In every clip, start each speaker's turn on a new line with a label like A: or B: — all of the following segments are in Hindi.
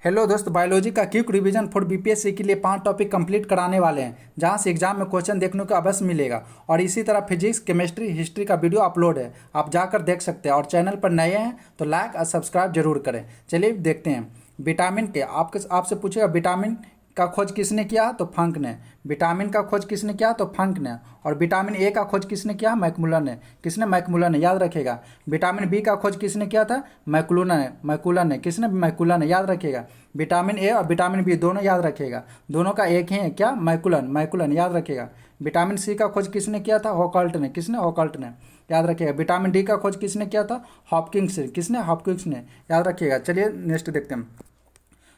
A: हेलो दोस्त, बायोलॉजी का क्विक रिवीजन फॉर बीपीएससी के लिए 5 टॉपिक कंप्लीट कराने वाले हैं, जहां से एग्जाम में क्वेश्चन देखने को अवश्य मिलेगा। और इसी तरह फिजिक्स, केमिस्ट्री, हिस्ट्री का वीडियो अपलोड है, आप जाकर देख सकते हैं। और चैनल पर नए हैं तो लाइक और सब्सक्राइब जरूर करें। चलिए देखते हैं। विटामिन के आपसे पूछेगा विटामिन का खोज किसने किया तो फंक ने। विटामिन का खोज किसने किया तो फंक ने। और विटामिन ए का खोज किसने किया मैकमुलर ने। किसने मैकमुलर ने, याद रखेगा। विटामिन बी का खोज किसने किया था मैकुलर ने किसने मैकुलर ने, याद रखेगा। विटामिन ए और विटामिन बी दोनों याद रखेगा, दोनों का एक ही है क्या मैकुलन याद रखेगा। विटामिन सी का खोज किसने किया था हॉकल्ट ने। किसने हॉकल्ट ने, याद रखिएगा। विटामिन डी का खोज किसने किया था हॉपकिंस किसने हॉपकिंस ने, याद रखिएगा। चलिए नेक्स्ट देखते हैं।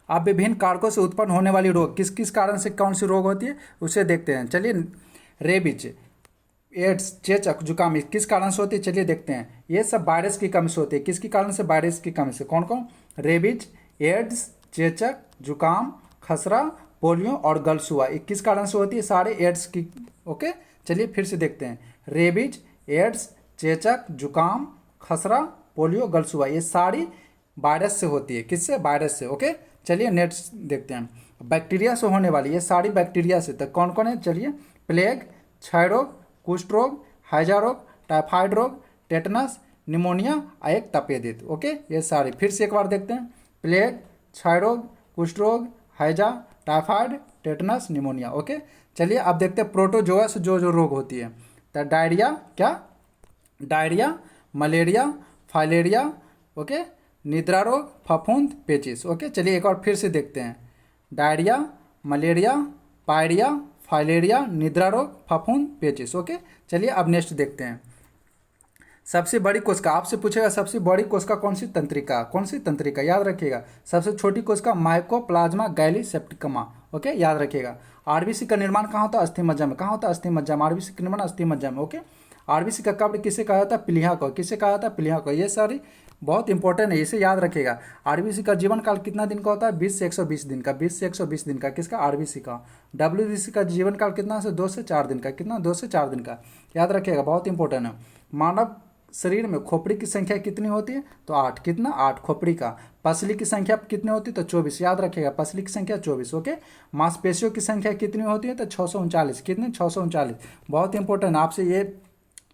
A: अब विभिन्न कारकों से उत्पन्न होने वाली रोग किस किस कारण से कौन सी रोग होती है उसे देखते हैं। चलिए रेबीज, एड्स, चेचक, जुकाम किस कारण से होती है चलिए देखते हैं। ये सब वायरस की कमी से होती है। किसकी कारण से, वायरस की कमी से। कौन कौन, रेबीज, एड्स, चेचक, जुकाम, खसरा, पोलियो और गलसुआ, ये किस कारण से होती है, सारे एड्स की। ओके, चलिए फिर से देखते हैं। रेबीज, एड्स, चेचक, जुकाम, खसरा, पोलियो, गलसुआ, ये सारी वायरस से होती है। किससे, वायरस से। ओके, चलिए नेक्स्ट देखते हैं। बैक्टीरिया से होने वाली, ये सारी बैक्टीरिया से। तो कौन कौन है चलिए, प्लेग, क्षय रोग, कुष्ठ रोग, हैजा रोग, टाइफाइड रोग, टेटनस, निमोनिया और एक तपेदिक। ओके, ये सारे फिर से एक बार देखते हैं। प्लेग, क्षय रोग, कुष्ठ रोग, हैजा, टाइफाइड, टेटनस, निमोनिया। ओके, चलिए अब देखते हैं प्रोटोजोआ से जो जो रोग होती है। तो डायरिया, क्या डायरिया, मलेरिया, फाइलेरिया, ओके, निद्रा रोग, फफूंद, पेचिस। ओके, चलिए एक बार फिर से देखते हैं। डायरिया, मलेरिया, पायरिया, फाइलेरिया, निद्रा रोग, फफूंद, पेचिस। ओके, चलिए अब नेक्स्ट देखते हैं। सबसे बड़ी कोशिका, आपसे पूछेगा सबसे बड़ी कोशिका कौन सी तंत्रिका, याद रखिएगा। सबसे छोटी कोशिका माइकोप्लाज्मा गैलीसेप्टिकमा। ओके, याद रखिएगा। आरबीसी का निर्माण कहाँ होता है, अस्थि मज्जा में। कहाँ होता है, अस्थि मज्जा में। आरबीसी का निर्माण अस्थि मज्जा में। ओके, आरबीसी का कब्र किसे कहा जाता है, प्लीहा को। किसे कहा जाता है, प्लीहा को। ये सारी बहुत इंपॉर्टेंट है, इसे याद रखिएगा। आरबीसी का जीवन काल कितना दिन का होता है, 20 से 120 दिन का। 20 से 120 दिन का किसका, आरबीसी का। डब्ल्यूबीसी का जीवन काल कितना से 2 से 4 दिन का। कितना, 2 से 4 दिन का, याद रखिएगा, बहुत इंपॉर्टेंट है। मानव शरीर में खोपड़ी की संख्या कितनी होती है तो 8। कितना, 8 खोपड़ी का। पसली की संख्या कितनी होती है तो 24, याद रखिएगा। पसली की संख्या 24। ओके, मांसपेशियों की संख्या कितनी होती है तो 639। कितनी, 639, बहुत इंपॉर्टेंट। आपसे ये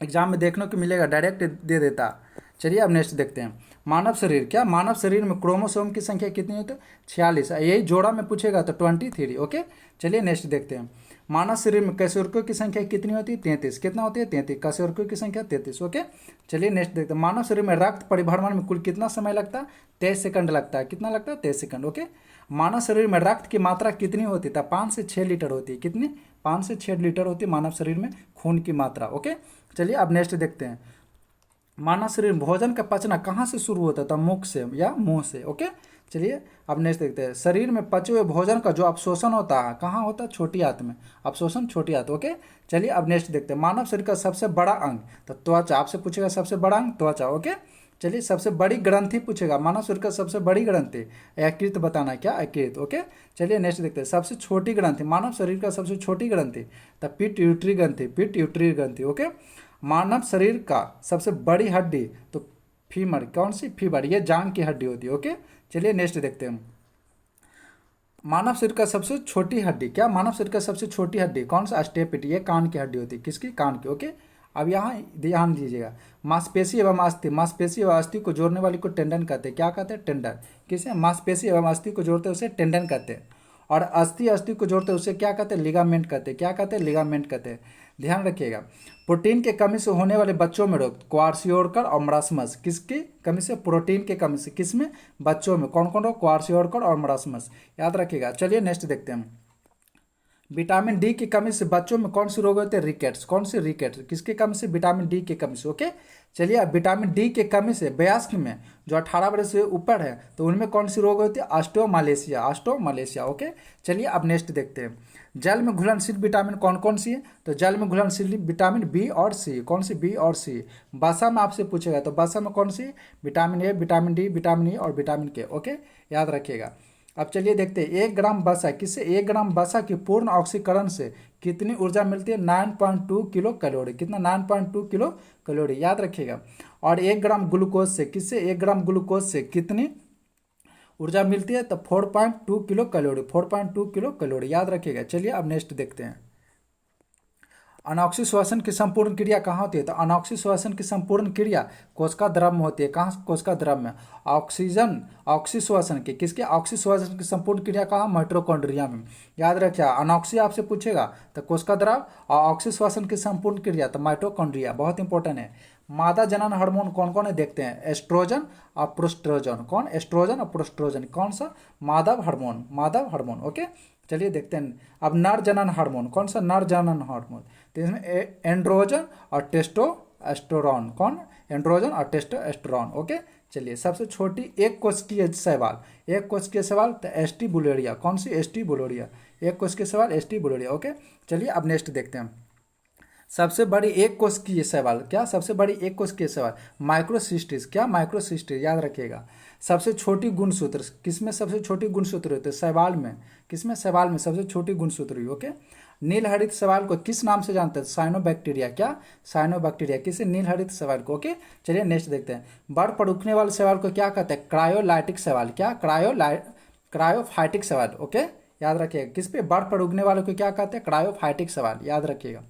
A: एग्जाम में देखने को मिलेगा, डायरेक्ट दे देता। चलिए अब नेक्स्ट देखते हैं। मानव शरीर, क्या मानव शरीर में क्रोमोसोम की संख्या कितनी होती है 46। यही जोड़ा में पूछेगा तो 23। ओके, चलिए नेक्स्ट देखते हैं। मानव शरीर में कशेरुकियों की संख्या कितनी होती है 33। कितना होती है 33, कशेरुकियों की संख्या 33। ओके, चलिए नेक्स्ट देखते हैं। मानव शरीर में रक्त परिभ्रमण में कुल कितना समय लगता है 23 सेकंड लगता है। कितना लगता है 23 सेकंड। ओके, मानव शरीर में रक्त की मात्रा कितनी होती है 5 से 6 लीटर होती है। कितनी, 5 से 6 लीटर होती है मानव शरीर में खून की मात्रा। ओके, चलिए अब नेक्स्ट देखते हैं। मानव शरीर में भोजन का पचना कहाँ से शुरू होता है तो मुख से या मुंह से। ओके, चलिए अब नेक्स्ट देखते हैं। शरीर में पचे हुए भोजन का जो अवशोषण होता है कहाँ होता है, छोटी आंत में। अवशोषण छोटी आंत। ओके, चलिए अब नेक्स्ट देखते हैं। मानव शरीर का सबसे बड़ा अंग तो त्वचा। आपसे पूछेगा सबसे बड़ा अंग त्वचा। ओके, चलिए सबसे बड़ी ग्रंथि पूछेगा। मानव शरीर का सबसे बड़ी ग्रंथि यकृत बताना, क्या यकृत। ओके, चलिए नेक्स्ट देखते हैं। सबसे छोटी ग्रंथि, मानव शरीर का सबसे छोटी ग्रंथि तो पिट्यूटरी ग्रंथि। पिट्यूटरी ग्रंथि। ओके, मानव शरीर का सबसे बड़ी हड्डी तो फीमर। कौन सी, फीमर, ये जांग की हड्डी होती है। ओके, चलिए नेक्स्ट देखते हैं। मानव शरीर का सबसे छोटी हड्डी, क्या मानव शरीर का सबसे छोटी हड्डी कौन सा, स्टेपिटी, ये कान की हड्डी होती है। किसकी, कान की। ओके, अब यहाँ ध्यान दीजिएगा। मांसपेशी एवं अस्थि, मांसपेशी एवं अस्थि को जोड़ने वाली को टेंडन कहते हैं। क्या कहते हैं, टेंडन। किसे, मांसपेशी एवं अस्थि को जोड़ते हैं उसे टेंडन कहते हैं। और अस्थि अस्थि को जोड़ते हैं उसे क्या कहते हैं, लिगामेंट कहते हैं। क्या कहते हैं, लिगामेंट कहते हैं। ध्यान रखिएगा। प्रोटीन के कमी से होने वाले बच्चों में रोग क्वार्सियोरकर और मरासमस। किसकी कमी से, प्रोटीन के कमी से। किसमें, बच्चों में। कौन कौन रोग, क्वार्सियोरकर और मरासमस, याद रखिएगा। चलिए नेक्स्ट देखते हैं। विटामिन डी की कमी से बच्चों में कौन से रोग होते हैं, रिकेट्स। कौन से, रिकेट्स। किसकी कमी से, विटामिन डी की कमी से। ओके, चलिए अब विटामिन डी की कमी से वयस्क में जो 18 वर्ष से ऊपर है तो उनमें कौन सी रोग होती है, ऑस्टियोमालेशिया। ऑस्टियोमालेशिया। ओके, चलिए अब नेक्स्ट देखते हैं। जल में घुलनशील विटामिन कौन कौन सी है तो जल में घुलनशील विटामिन बी और सी। कौन सी, बी और सी। वसा में आपसे पूछेगा तो वसा में कौन सी, vitamin A, vitamin D, vitamin E और विटामिन के। ओके, याद रखिएगा। अब चलिए देखते हैं। 1 ग्राम वसा, किससे, 1 ग्राम वसा की पूर्ण ऑक्सीकरण से कितनी ऊर्जा मिलती है, 9.2 किलो कैलोरी। कितना, 9.2 किलो कैलोरी, याद रखिएगा। और 1 ग्राम ग्लूकोज से, किससे, 1 ग्राम ग्लूकोज से कितनी ऊर्जा मिलती है तो 4.2 किलो कैलोरी, 4.2 किलो कैलोरी याद रखिएगा। चलिए अब नेक्स्ट देखते हैं। अनॉक्सी श्वसन की संपूर्ण क्रिया कहाँ होती है? तो अनॉक्सी श्वसन की संपूर्ण क्रिया कोशिका द्रव में होती है। कहाँ? कोशिका द्रव में। ऑक्सीजन ऑक्सी श्वसन की, किसके? ऑक्सी श्वसन की संपूर्ण क्रिया कहाँ? माइटोकॉन्ड्रिया में। याद रखिए, अनॉक्सी आपसे पूछेगा तो कोशिका द्रव, और ऑक्सी श्वसन की संपूर्ण क्रिया तो माइटोकॉन्ड्रिया, बहुत इंपॉर्टेंट है। मादा जनन हार्मोन कौन कौन है देखते हैं? एस्ट्रोजन और प्रोस्ट्रोजन। कौन? एस्ट्रोजन और प्रोस्ट्रोजन। कौन सा? मादा हार्मोन, मादा हार्मोन। ओके, चलिए देखते हैं। अब नर जनन हार्मोन, कौन सा? नर जनन हार्मोन। तो इसमें एंड्रोजन और टेस्टोस्टेरोन। कौन? एंड्रोजन और टेस्टोस्टेरोन। ओके, चलिए सबसे छोटी एक कोशिकीय सवाल, एक कोशिकीय सवाल तो एस्टी बुलेरिया। कौन सी? एस्टी बुलेरिया। एक कोशिकीय सवाल एस्टी बुलेरिया। ओके, चलिए अब नेक्स्ट देखते हैं। सबसे बड़ी एक कोशिकीय सवाल, क्या? सबसे बड़ी एक कोशिकीय सवाल माइक्रोसिस्टिस। क्या? माइक्रोसिस्टिस, याद रखिएगा। सबसे छोटी गुणसूत्र किसमें? सबसे छोटी गुणसूत्र होती है शैवाल में। किसमें? शैवाल में सबसे छोटी गुणसूत्र हुई। ओके, नील हरित शैवाल को किस नाम से जानते हैं? साइनोबैक्टीरिया। क्या? साइनोबैक्टीरिया। किसे? नील हरित शैवाल को। ओके, चलिए नेक्स्ट देखते हैं। बर्फ पर उगने वाले शैवाल को क्या कहते हैं? क्रायोलाइटिक शैवाल। क्या? क्रायोफाइटिक शैवाल। ओके, याद रखिएगा। किस पे? बर्फ पर उगने वाले को क्या कहते हैं? क्रायोफाइटिक शैवाल, याद रखिएगा।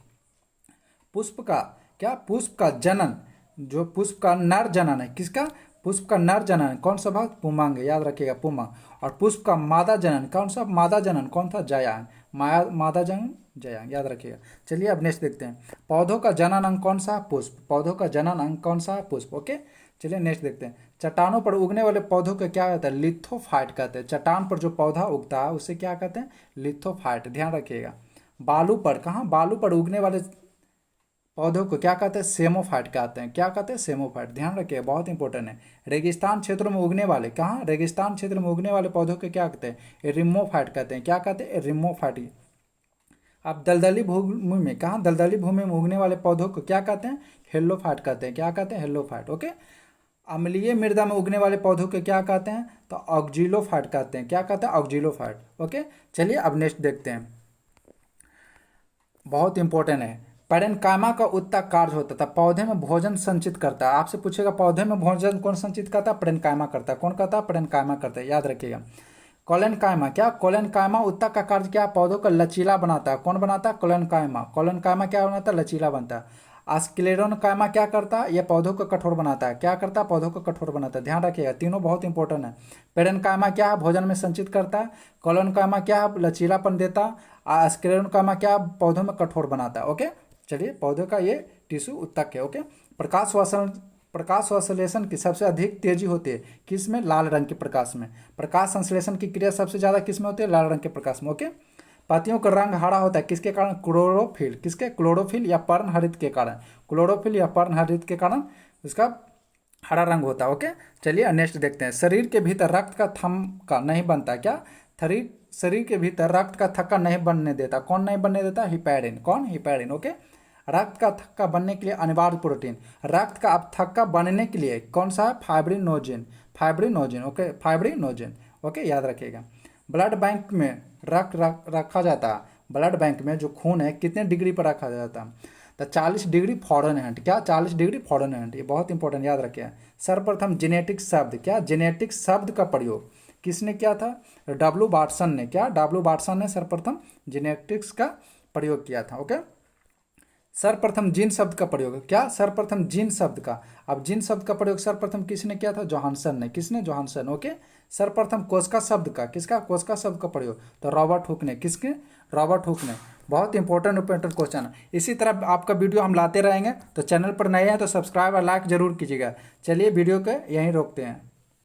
A: पुष्प का, क्या? पुष्प का जनन, जो पुष्प का नर जनन है, किसका? पुष्प का नर जनन कौन सा भाग? पुमांग, याद रखिएगा, पुमांग। और पुष्प का मादा जनन कौन सा? मादा जनन कौन था? जयांग। मादा जनन जयांग, याद रखिएगा। चलिए अब नेक्स्ट देखते हैं। पौधों का जनन अंग कौन सा? पुष्प। पौधों का जनन अंग कौन सा? पुष्प। ओके, चलिए नेक्स्ट देखते हैं। चट्टानों पर उगने वाले पौधों को क्या कहते हैं? लिथोफाइट कहते हैं। चट्टान पर जो पौधा उगता है उसे क्या कहते हैं? लिथोफाइट, ध्यान रखिएगा। बालू पर, कहाँ? बालू पर उगने वाले पौधों को क्या कहते हैं? सेमोफाइट कहते हैं। क्या कहते हैं? सेमोफाइट, ध्यान रखिए, बहुत इंपॉर्टेंट है। रेगिस्तान क्षेत्रों में उगने वाले, कहाँ? रेगिस्तान क्षेत्र में उगने वाले पौधों को क्या कहते हैं? रिमोफाइट कहते हैं। क्या कहते हैं? रिमोफाइट। अब दलदली भूमि में, कहाँ? दलदली भूमि में उगने वाले पौधों को क्या कहते हैं? हेलोफाइट कहते हैं। क्या कहते हैं? हेलोफाइट। ओके, अम्लीय मृदा में उगने वाले पौधों को क्या कहते हैं? तो ऑक्जिलोफाइट कहते हैं। क्या कहते हैं? ऑक्जिलोफाइट। ओके, चलिए अब नेक्स्ट देखते हैं। बहुत इंपॉर्टेंट है। पैरेन्काइमा का उत्तक कार्य होता था, पौधे में भोजन संचित करता है। आपसे पूछेगा पौधे में भोजन कौन संचित करता है? पैरेन्काइमा करता है। कौन करता है? पैरेन्काइमा करता है, याद रखिएगा। कोलेनकाइमा, क्या? कोलेनकाइमा उत्तक का कार्य क्या? पौधों को लचीला बनाता है। कौन बनाता है? कोलेनकाइमा। कोलेनकाइमा क्या बनाता है? लचीला बनता है। स्क्लेरोनकाइमा क्या करता है? यह पौधों को कठोर बनाता है। क्या करता है? पौधों को कठोर बनाता है, ध्यान रखिएगा। तीनों बहुत इंपॉर्टेंट है। पैरेन्काइमा क्या है? भोजन में संचित करता है। कोलेनकाइमा क्या है? लचीलापन देता है। स्क्लेरोनकाइमा क्या? पौधों में कठोर बनाता है। ओके, चलिए पौधों का ये टिश्यू उत्तक है। ओके, प्रकाश संश्लेषण की सबसे अधिक तेजी होती है किस में? लाल रंग के प्रकाश में। प्रकाश संश्लेषण की क्रिया सबसे ज्यादा किस में होती है? लाल रंग के प्रकाश में। ओके, पत्तियों का रंग हरा होता है किसके कारण? क्लोरोफिल। किसके? क्लोरोफिल या पर्णहरित के कारण। क्लोरोफिल या पर्णहरित के कारण इसका हरा रंग होता है। ओके, चलिए नेक्स्ट देखते हैं। शरीर के भीतर रक्त का थक्का नहीं बनता। क्या? शरीर के भीतर रक्त का थक्का नहीं बनने देता। कौन नहीं बनने देता? हिपैरिन। कौन? हिपैरिन। ओके, रक्त का थक्का बनने के लिए अनिवार्य प्रोटीन। रक्त का अब थक्का बनने के लिए कौन सा है? Fibrinogen. Fibrinogen. Okay, fibrinogen. Okay, याद रखिएगा। ब्लड बैंक में रक्त रखा जाता है। ब्लड बैंक में जो खून है कितने डिग्री पर रखा जाता है? तो 40 डिग्री फ़ारेनहाइट। क्या? 40 डिग्री फ़ारेनहाइट, ये बहुत इंपॉर्टेंट, याद रखिए। सर्वप्रथम जेनेटिक शब्द, क्या? जेनेटिक शब्द का प्रयोग किसने किया था? डब्ल्यू वाटसन ने। क्या? डब्ल्यू वाटसन ने सर्वप्रथम जेनेटिक्स का प्रयोग किया था। ओके, सर्वप्रथम जीन शब्द का प्रयोग, क्या? सर्वप्रथम जीन शब्द का। अब जीन शब्द का प्रयोग सर्वप्रथम किसने किया था? जोहानसन ने। किसने? जोहानसन। ओके, सर्वप्रथम कोशिका शब्द का, किसका? कोशिका शब्द का प्रयोग तो रॉबर्ट हुक ने। किसके? रॉबर्ट हुक ने। बहुत इंपॉर्टेंट क्वेश्चन है। इसी तरह आपका वीडियो हम लाते रहेंगे, तो चैनल पर नए हैं तो सब्सक्राइब और लाइक जरूर कीजिएगा। चलिए वीडियो को यहीं रोकते हैं।